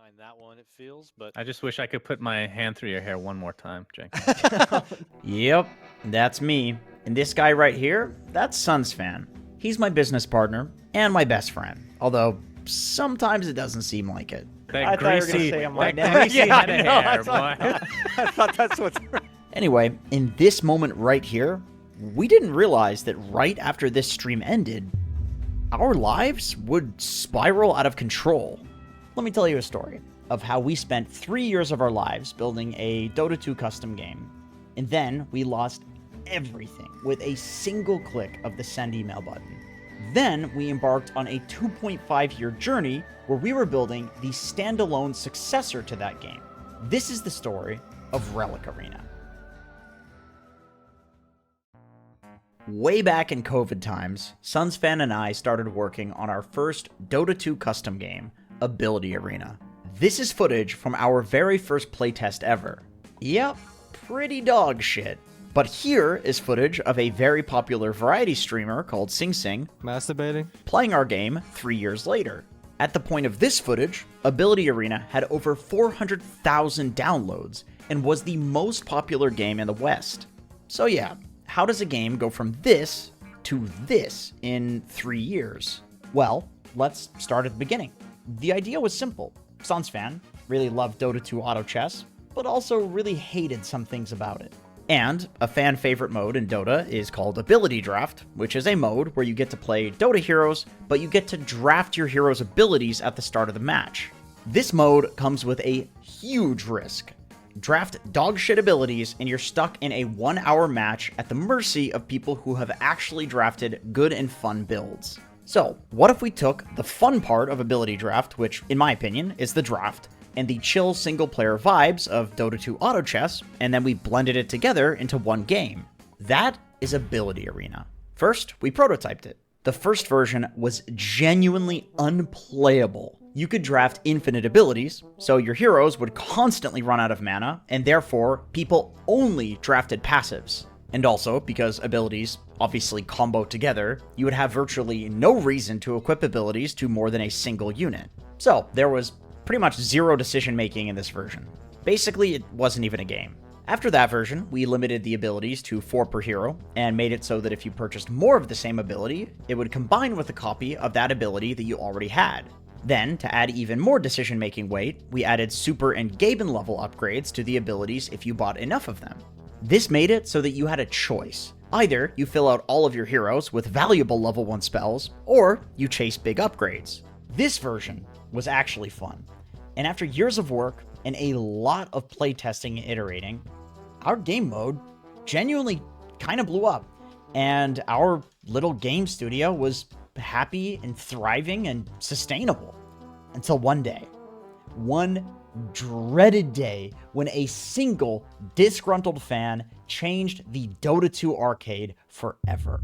behind that one, it feels, but I just wish I could put my hand through your hair one more time, Jenkins. Yep, that's me. And this guy right here, that's Suns Fan. He's my business partner and my best friend. Although, sometimes it doesn't seem like it. I thought you were gonna say I'm like that. greasy Yeah, head of I know, hair, that's what boy. I thought that's what. Anyway, in this moment right here, we didn't realize that right after this stream ended, our lives would spiral out of control. Let me tell you a story of how we spent 3 years of our lives building a Dota 2 custom game, and then we lost everything with a single click of the send email button. Then we embarked on a 2.5-year journey where we were building the standalone successor to that game. This is the story of Relic Arena. Way back in COVID times, Sunsfan and I started working on our first Dota 2 custom game, Ability Arena. This is footage from our very first playtest ever. Yep, pretty dog shit. But here is footage of a very popular variety streamer called Sing Sing Masturbating? playing our game 3 years later. At the point of this footage, Ability Arena had over 400,000 downloads and was the most popular game in the West. So yeah, how does a game go from this to this in 3 years? Well, let's start at the beginning. The idea was simple. Sunsfan really loved Dota 2 auto chess, but also really hated some things about it. And a fan favorite mode in Dota is called Ability Draft, which is a mode where you get to play Dota heroes, but you get to draft your hero's abilities at the start of the match. This mode comes with a huge risk. Draft dogshit abilities and you're stuck in a 1-hour match at the mercy of people who have actually drafted good and fun builds. So, what if we took the fun part of Ability Draft, which in my opinion is the draft, and the chill single-player vibes of Dota 2 Auto Chess, and then we blended it together into one game? That is Ability Arena. First, we prototyped it. The first version was genuinely unplayable. You could draft infinite abilities, so your heroes would constantly run out of mana, and therefore, people only drafted passives. And also, because abilities obviously combo together, you would have virtually no reason to equip abilities to more than a single unit. So, there was pretty much zero decision making in this version. Basically, it wasn't even a game. After that version, we limited the abilities to 4 per hero, and made it so that if you purchased more of the same ability, it would combine with a copy of that ability that you already had. Then, to add even more decision making weight, we added super and Gaben level upgrades to the abilities if you bought enough of them. This made it so that you had a choice. Either you fill out all of your heroes with valuable level 1 spells, or you chase big upgrades. This version was actually fun. And after years of work and a lot of playtesting and iterating, our game mode genuinely kind of blew up. And our little game studio was happy and thriving and sustainable. Until one day. One dreaded day when a single disgruntled fan changed the Dota 2 arcade forever.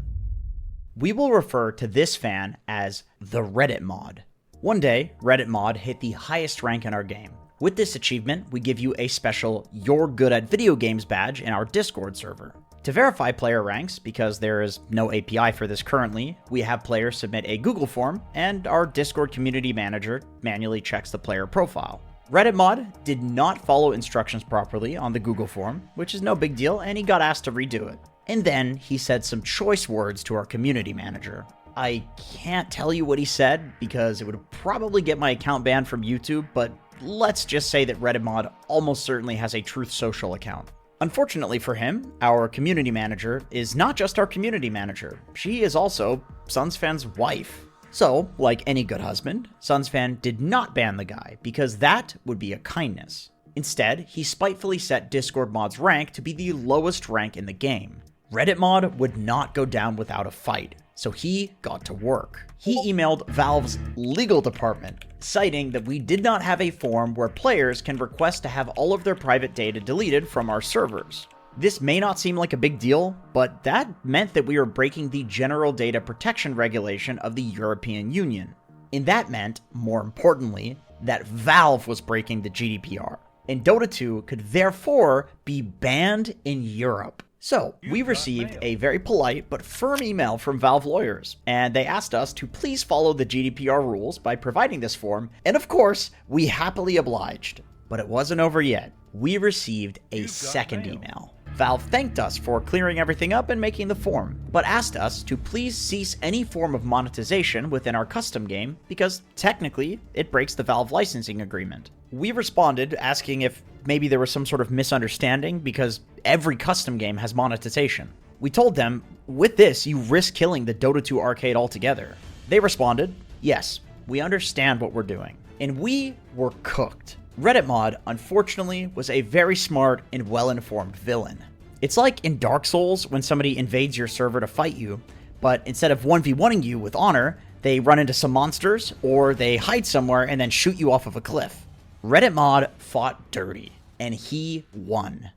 We will refer to this fan as the Reddit mod. One day, Reddit mod hit the highest rank in our game. With this achievement, we give you a special You're Good at Video Games badge in our Discord server. To verify player ranks, because there is no API for this currently, we have players submit a Google form, and our Discord community manager manually checks the player profile. Reddit mod did not follow instructions properly on the Google form, which is no big deal, and he got asked to redo it. And then he said some choice words to our community manager. I can't tell you what he said because it would probably get my account banned from YouTube, but let's just say that Reddit mod almost certainly has a Truth Social account. Unfortunately for him, our community manager is not just our community manager, she is also Sunsfan's wife. So, like any good husband, Sunsfan did not ban the guy because that would be a kindness. Instead, he spitefully set Discord mod's rank to be the lowest rank in the game. Reddit mod would not go down without a fight, so he got to work. He emailed Valve's legal department, citing that we did not have a form where players can request to have all of their private data deleted from our servers. This may not seem like a big deal, but that meant that we were breaking the General Data Protection Regulation of the European Union. And that meant, more importantly, that Valve was breaking the GDPR, and Dota 2 could therefore be banned in Europe. So, we received a very polite but firm email from Valve lawyers, and they asked us to please follow the GDPR rules by providing this form, and of course, we happily obliged. But it wasn't over yet. We received a second email. Valve thanked us for clearing everything up and making the form, but asked us to please cease any form of monetization within our custom game because technically it breaks the Valve licensing agreement. We responded asking if maybe there was some sort of misunderstanding because every custom game has monetization. We told them, with this, you risk killing the Dota 2 arcade altogether. They responded, yes, we understand what we're doing. And we were cooked. Reddit Mod, unfortunately, was a very smart and well-informed villain. It's like in Dark Souls when somebody invades your server to fight you, but instead of 1v1ing you with honor, they run into some monsters, or they hide somewhere and then shoot you off of a cliff. Reddit Mod fought dirty, and he won.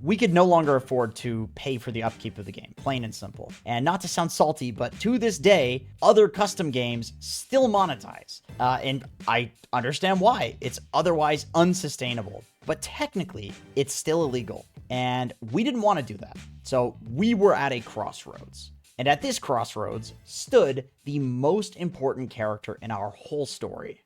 We could no longer afford to pay for the upkeep of the game, plain and simple. And not to sound salty, but to this day, other custom games still monetize. And I understand why. It's otherwise unsustainable. But technically, it's still illegal. And we didn't want to do that. So we were at a crossroads. And at this crossroads stood the most important character in our whole story.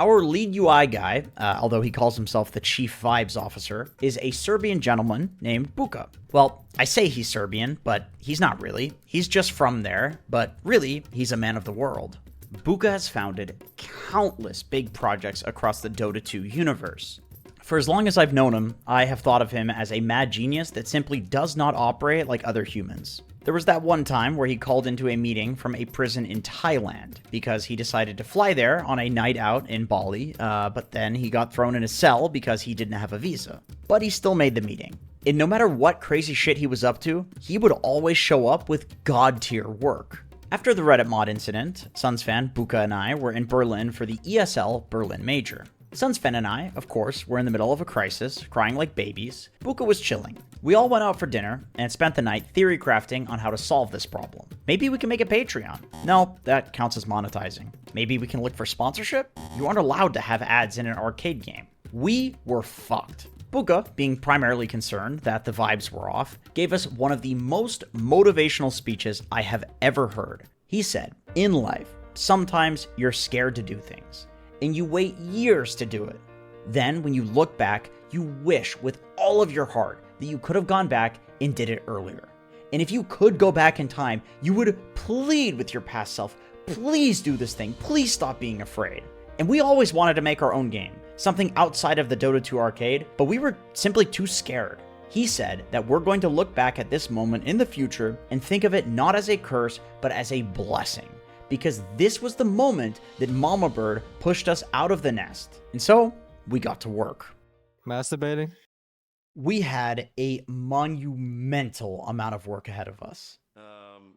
Our lead UI guy, although he calls himself the Chief Vibes Officer, is a Serbian gentleman named Buka. Well, I say he's Serbian, but he's not really. He's just from there, but really, he's a man of the world. Buka has founded countless big projects across the Dota 2 universe. For as long as I've known him, I have thought of him as a mad genius that simply does not operate like other humans. There was that one time where he called into a meeting from a prison in Thailand because he decided to fly there on a night out in Bali, but then he got thrown in a cell because he didn't have a visa. But he still made the meeting. And no matter what crazy shit he was up to, he would always show up with god-tier work. After the Reddit Mod incident, Sunsfan, Buka, and I were in Berlin for the ESL Berlin Major. Sunsfan and I, of course, were in the middle of a crisis, crying like babies. Buka was chilling. We all went out for dinner and spent the night theory crafting on how to solve this problem. Maybe we can make a Patreon. No, that counts as monetizing. Maybe we can look for sponsorship? You aren't allowed to have ads in an arcade game. We were fucked. Buka, being primarily concerned that the vibes were off, gave us one of the most motivational speeches I have ever heard. He said, in life, sometimes you're scared to do things, and you wait years to do it. Then, when you look back, you wish with all of your heart that you could have gone back and did it earlier. And if you could go back in time, you would plead with your past self, please do this thing, please stop being afraid. And we always wanted to make our own game, something outside of the Dota 2 arcade, but we were simply too scared. He said that we're going to look back at this moment in the future and think of it not as a curse, but as a blessing. Because this was the moment that Mama Bird pushed us out of the nest. And so, we got to work. Masturbating? We had a monumental amount of work ahead of us.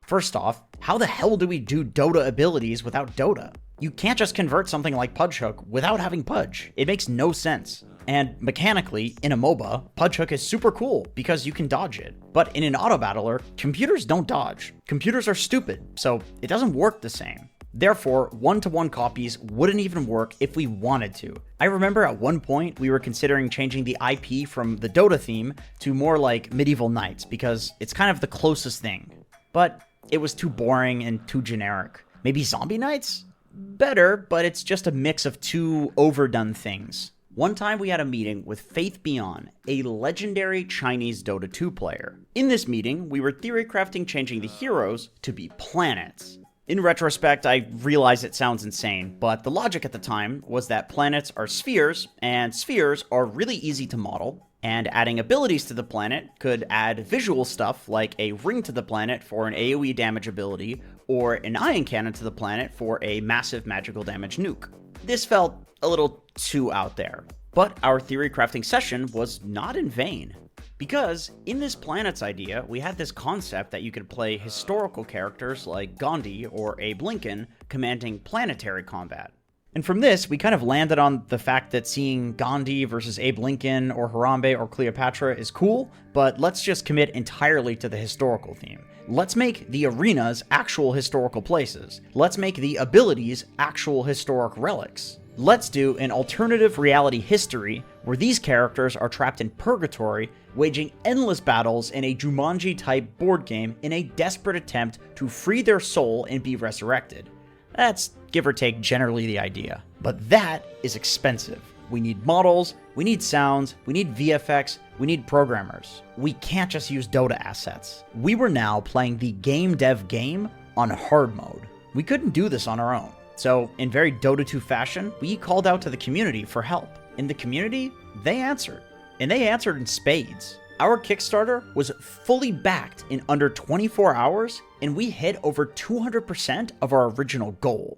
First off, how the hell do we do Dota abilities without Dota? You can't just convert something like Pudge Hook without having Pudge. It makes no sense. And mechanically, in a MOBA, Pudge Hook is super cool because you can dodge it. But in an auto battler, computers don't dodge. Computers are stupid, so it doesn't work the same. Therefore, one-to-one copies wouldn't even work if we wanted to. I remember at one point we were considering changing the IP from the Dota theme to more like Medieval Knights because it's kind of the closest thing. But it was too boring and too generic. Maybe Zombie Knights? Better, but it's just a mix of two overdone things. One time we had a meeting with Faith Beyond, a legendary Chinese Dota 2 player. In this meeting, we were theory crafting changing the heroes to be planets. In retrospect, I realize it sounds insane, but the logic at the time was that planets are spheres, and spheres are really easy to model, and adding abilities to the planet could add visual stuff like a ring to the planet for an AoE damage ability, or an ion cannon to the planet for a massive magical damage nuke. This felt a little too out there, but our theory crafting session was not in vain. Because in this planet's idea, we had this concept that you could play historical characters like Gandhi or Abe Lincoln commanding planetary combat. And from this, we kind of landed on the fact that seeing Gandhi versus Abe Lincoln or Harambe or Cleopatra is cool, but let's just commit entirely to the historical theme. Let's make the arenas actual historical places. Let's make the abilities actual historic relics. Let's do an alternative reality history where these characters are trapped in purgatory, waging endless battles in a Jumanji-type board game in a desperate attempt to free their soul and be resurrected. That's, give or take, generally the idea. But that is expensive. We need models, we need sounds, we need VFX, we need programmers. We can't just use Dota assets. We were now playing the game dev game on hard mode. We couldn't do this on our own. So, in very Dota 2 fashion, we called out to the community for help. In the community, they answered. And they answered in spades. Our Kickstarter was fully backed in under 24 hours, and we hit over 200% of our original goal.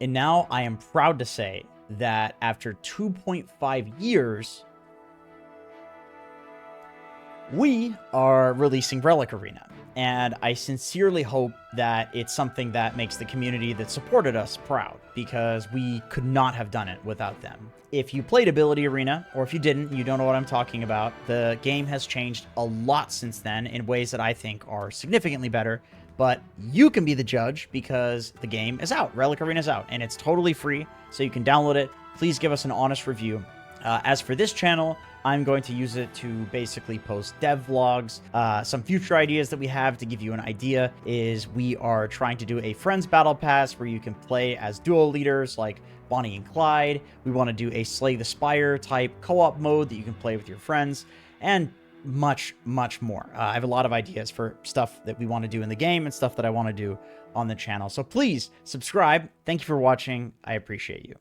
And now I am proud to say that after 2.5 years, we are releasing Relic Arena. And I sincerely hope that it's something that makes the community that supported us proud, because we could not have done it without them. If you played Ability Arena, or if you didn't, you don't know what I'm talking about, the game has changed a lot since then in ways that I think are significantly better, but you can be the judge because the game is out. Relic Arena is out, and it's totally free, so you can download it. Please give us an honest review. As for this channel, I'm going to use it to basically post dev vlogs. Some future ideas that we have to give you an idea is we are trying to do a Friends Battle Pass where you can play as duo leaders like Bonnie and Clyde. We want to do a Slay the Spire type co-op mode that you can play with your friends, and much, much more. I have a lot of ideas for stuff that we want to do in the game and stuff that I want to do on the channel. So please subscribe. Thank you for watching. I appreciate you.